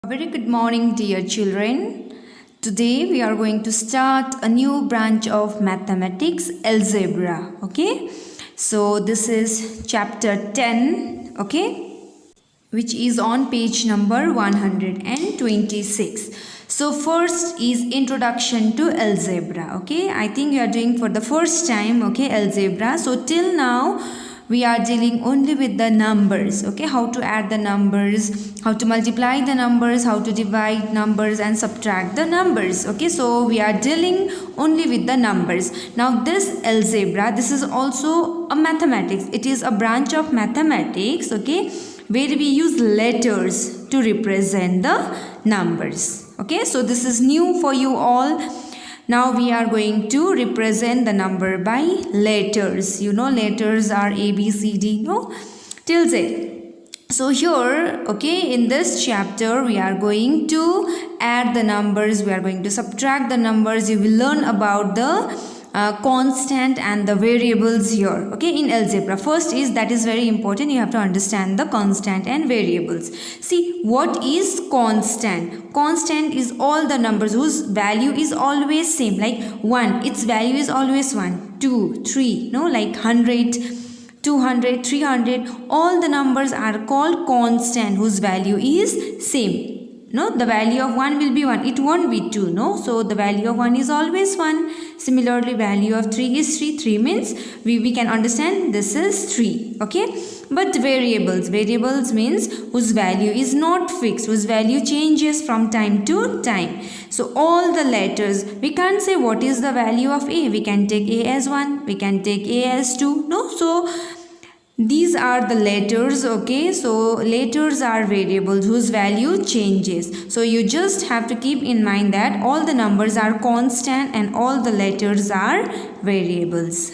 Very good morning, dear children. Today we are going to start a new branch of mathematics, algebra. Okay, so this is chapter 10, okay, which is on page number 126. So first is introduction to algebra. Okay, I think you are doing for the first time, okay, algebra. So till now we are dealing only with the numbers, okay, how to add the numbers, how to multiply the numbers, how to divide numbers and subtract the numbers. Okay, so we are dealing only with the numbers. Now this algebra, this is also a mathematics. It is a branch of mathematics, okay, where we use letters to represent the numbers. Okay, so this is new for you all. Now we are going to represent the number by letters. You know, letters are A, B, C, D, no, till Z. So here, okay, in this chapter we are going to add the numbers, we are going to subtract the numbers. You will learn about the constant and the variables here, okay, in algebra. First is, that is very important, you have to understand the constant and variables. See, what is constant? Constant is all the numbers whose value is always same, like 1, its value is always 1, 2, 3, no, like 100, 200, 300, all the numbers are called constant whose value is same. No, the value of 1 will be 1, it won't be 2, no, so the value of 1 is always 1. Similarly, value of 3 is 3, 3 means we can understand this is 3, okay. But variables means whose value is not fixed, whose value changes from time to time. So all the letters, we can't say what is the value of A, we can take A as 1, we can take A as 2, no, so these are the letters, okay. So letters are variables whose value changes. So you just have to keep in mind that all the numbers are constant and all the letters are variables.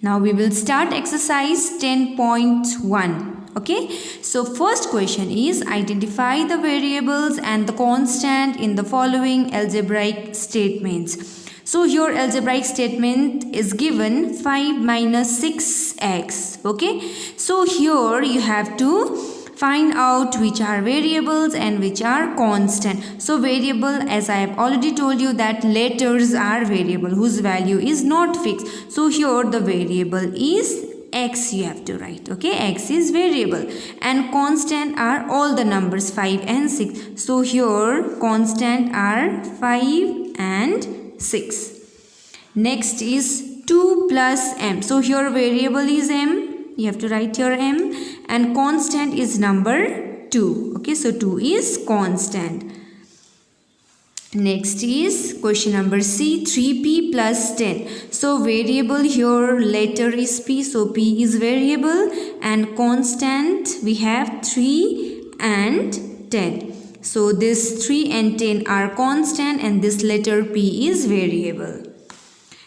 Now we will start exercise 10.1. Okay, so first question is, identify the variables and the constant in the following algebraic statements. So your algebraic statement is given 5 minus 6x. Okay, so here you have to find out which are variables and which are constant. So variable, as I have already told you, that letters are variable whose value is not fixed. So here the variable is x, you have to write, okay, x is variable, and constant are all the numbers 5 and 6. So here constant are 5 and 6. Next is 2 plus m. So here variable is m, you have to write here m, and constant is number 2. Okay, so 2 is constant. Next is question number C, 3p plus 10. So variable here, letter is p, so p is variable, and constant we have 3 and 10. So this 3 and 10 are constant and this letter p is variable.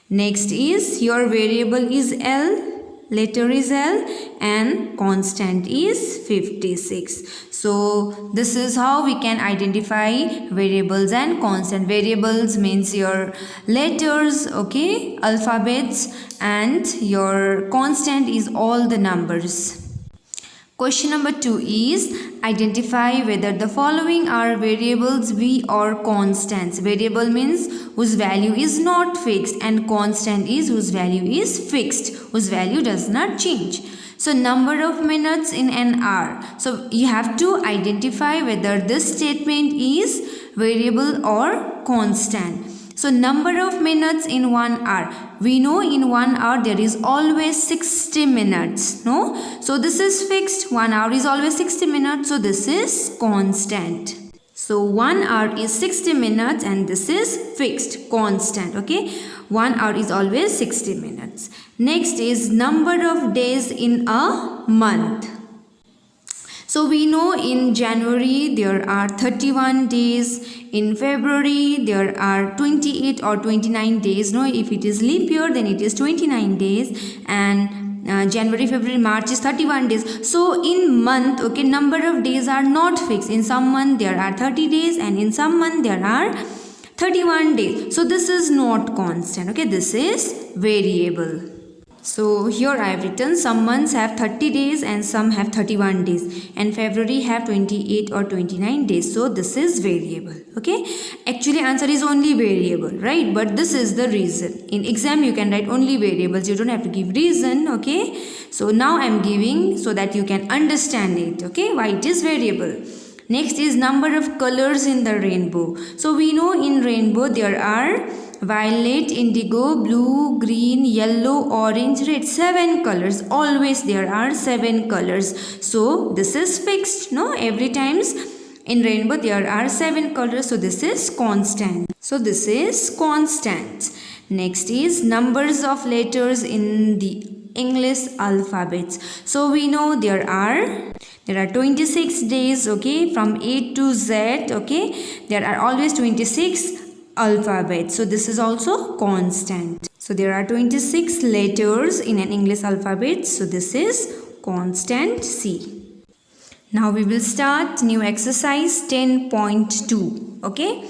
Next is, your variable is L, letter is L, and constant is 56. So this is how we can identify variables and constant. Variables means your letters, okay, alphabets, and your constant is all the numbers. Question number 2 is, identify whether the following are variables V or constants. Variable means whose value is not fixed, and constant is whose value is fixed, whose value does not change. So number of minutes in an hour. So you have to identify whether this statement is variable or constant. So number of minutes in 1 hour. We know in 1 hour there is always 60 minutes. No? So this is fixed. 1 hour is always 60 minutes. So this is constant. So 1 hour is 60 minutes and this is fixed, constant. Okay. 1 hour is always 60 minutes. Next is number of days in a month. So we know in January there are 31 days, in February there are 28 or 29 days. No, if it is leap year then it is 29 days, and January, February, March is 31 days. So in month, okay, number of days are not fixed. In some month there are 30 days and in some month there are 31 days. So this is not constant, okay, this is variable. So here I have written some months have 30 days and some have 31 days, and February have 28 or 29 days. So this is variable. Okay, actually answer is only variable, right? But this is the reason. In exam you can write only variables, you don't have to give reason. Okay, so now I am giving so that you can understand it. Okay, why it is variable. Next is number of colors in the rainbow. So we know in rainbow there are violet, indigo, blue, green, yellow, orange, red. 7 colors. Always there are 7 colors. So this is fixed. No, every times in rainbow there are 7 colors. So this is constant. So this is constant. Next is numbers of letters in the English alphabets. So we know there are 26 days, okay, from A to Z, okay. There are always 26 alphabets. So this is also constant. So there are 26 letters in an English alphabet. So this is constant C. Now we will start new exercise 10.2, okay.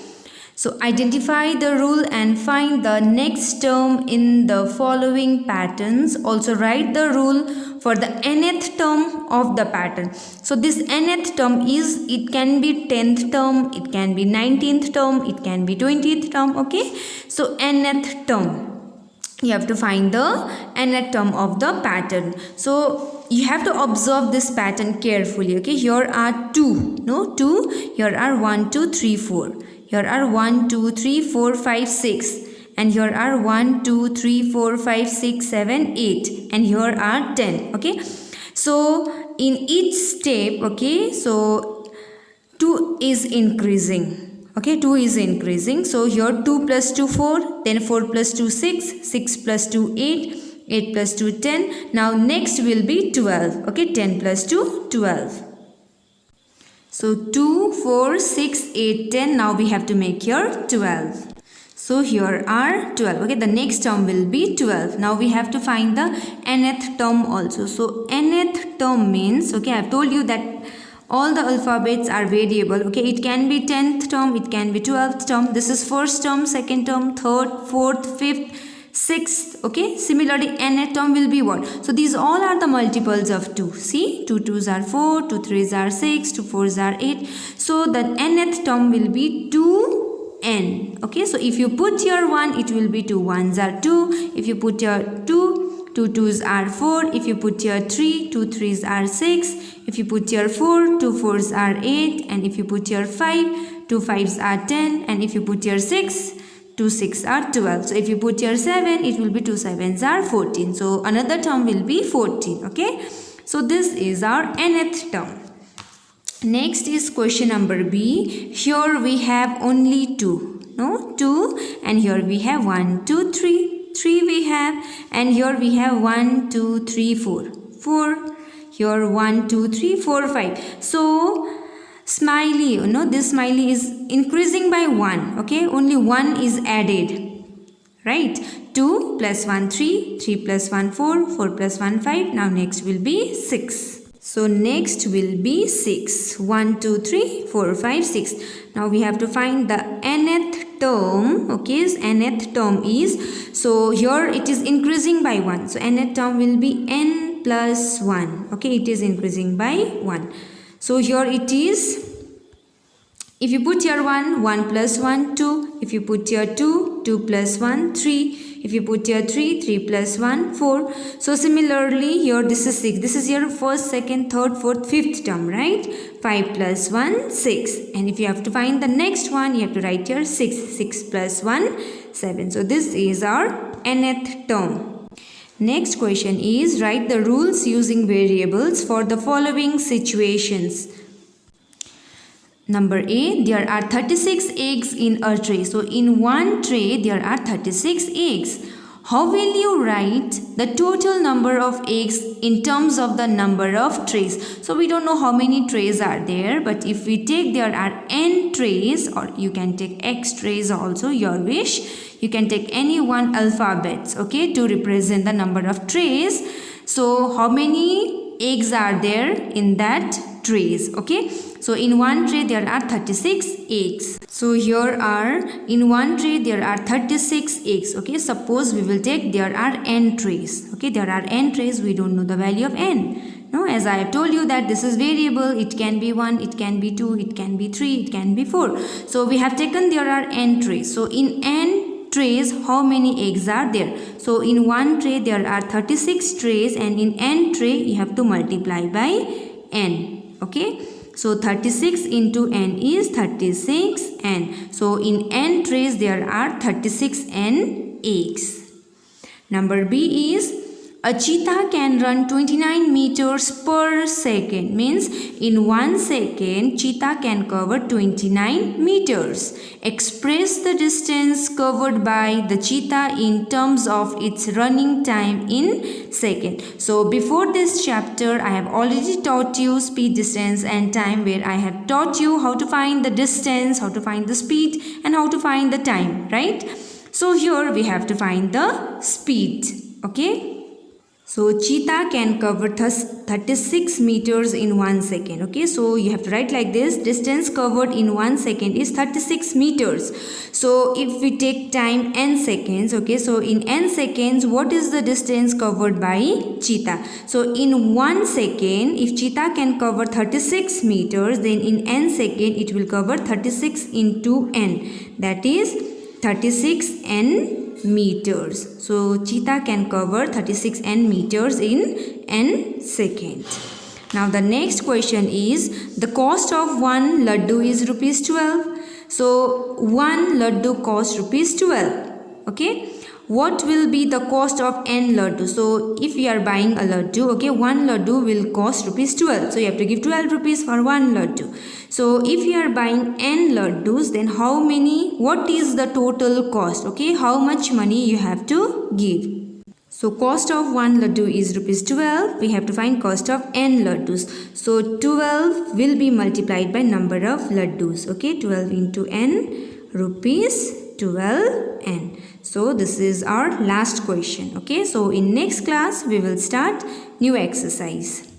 So identify the rule and find the next term in the following patterns. Also write the rule for the nth term of the pattern. So this nth term is, it can be 10th term, it can be 19th term, it can be 20th term, okay. So nth term, you have to find the nth term of the pattern. So you have to observe this pattern carefully, okay. Here are 2, no, 2, here are 1, 2, 3, 4. Here are 1, 2, 3, 4, 5, 6. And here are 1, 2, 3, 4, 5, 6, 7, 8. And here are 10. Okay. So in each step, okay, so 2 is increasing. Okay, 2 is increasing. So here 2 plus 2, 4. Then 4 plus 2, 6. 6 plus 2, 8. 8 plus 2, 10. Now next will be 12. Okay, 10 plus 2, 12. So 2, 4, 6, 8, 10. Now we have to make here 12. So here are 12. Okay, the next term will be 12. Now we have to find the nth term also. So nth term means, okay, I have told you that all the alphabets are variable. Okay, it can be 10th term, it can be 12th term. This is first term, second term, third, fourth, fifth, 6th. Okay, similarly nth term will be what? So these all are the multiples of 2. See, 2 2s are 4, 2 3s are 6, 2 4s are 8. So the nth term will be 2n. Okay, so if you put here 1, it will be 2 1s are 2. If you put here 2, 2 2s are 4. If you put here 3, 2 3s are 6. If you put here 4, 2 4s are 8. And if you put here 5, 2 5s are 10. And if you put here 6, 2 6 are 12. So if you put here 7, it will be 2 7s are 14. So another term will be 14. Okay. So this is our nth term. Next is question number B. Here we have only 2. No, 2. And here we have 1, 2, 3. 3 we have. And here we have 1, 2, 3, 4. 4. Here 1, 2, 3, 4, 5. So smiley, you know, this smiley is increasing by 1. Okay, only 1 is added, right? 2 plus 1 3, 3 plus 1 4, 4 plus 1 5. Now next will be 6. So next will be 6. 1 2 3 4 5 6. Now we have to find the nth term. Okay, so nth term is, so here it is increasing by 1. So nth term will be n plus 1. Okay, it is increasing by 1. So here it is, if you put here 1, 1 plus 1, 2. If you put here 2, 2 plus 1, 3. If you put here 3, 3 plus 1, 4. So similarly here this is 6. This is your first, second, third, fourth, fifth term, right? 5 plus 1, 6. And if you have to find the next one, you have to write here 6. 6 plus 1, 7. So this is our nth term. Next question is, write the rules using variables for the following situations. Number A, there are 36 eggs in a tray. So in one tray there are 36 eggs. How will you write the total number of eggs in terms of the number of trays? So we don't know how many trays are there, but if we take there are n trays, or you can take x trays also, your wish. You can take any one alphabets, okay, to represent the number of trays. So how many eggs are there in that trays? Okay, So in one tray there are 36 eggs. So here are, in one tray there are 36 eggs. Okay, suppose we will take there are n trays. Okay, there are n trays, we don't know the value of n. No, as I have told you that this is variable, it can be 1, it can be 2, it can be 3, it can be 4. So we have taken there are n trays. So in n trays, how many eggs are there? So in one tray there are 36 trays, and in n tray you have to multiply by n. Okay, so 36 into n is 36n. So in n trays there are 36n eggs. Number B is, a cheetah can run 29 meters per second. Means in 1 second cheetah can cover 29 meters. Express the distance covered by the cheetah in terms of its running time in second. So before this chapter I have already taught you speed, distance and time, where I have taught you how to find the distance, how to find the speed and how to find the time, right? So here we have to find the speed. Okay. So cheetah can cover 36 meters in 1 second. Okay, so you have to write like this: distance covered in 1 second is 36 meters. So if we take time n seconds, okay, so in n seconds what is the distance covered by cheetah? So in 1 second, if cheetah can cover 36 meters, then in n second it will cover 36 into n, that is 36n meters. So cheetah can cover 36n meters in n seconds. Now the next question is, the cost of one laddu is rupees 12. So one laddu costs rupees 12. Okay, what will be the cost of n laddu? So if you are buying a laddu, okay, one laddu will cost rupees 12. So you have to give 12 rupees for one laddu. So if you are buying n laddus, then how many, what is the total cost? Okay, how much money you have to give? So cost of one laddu is rupees 12. We have to find cost of n laddus. So 12 will be multiplied by number of laddus. Okay, 12 into n, rupees 12n. So this is our last question. Okay, so in next class we will start new exercise.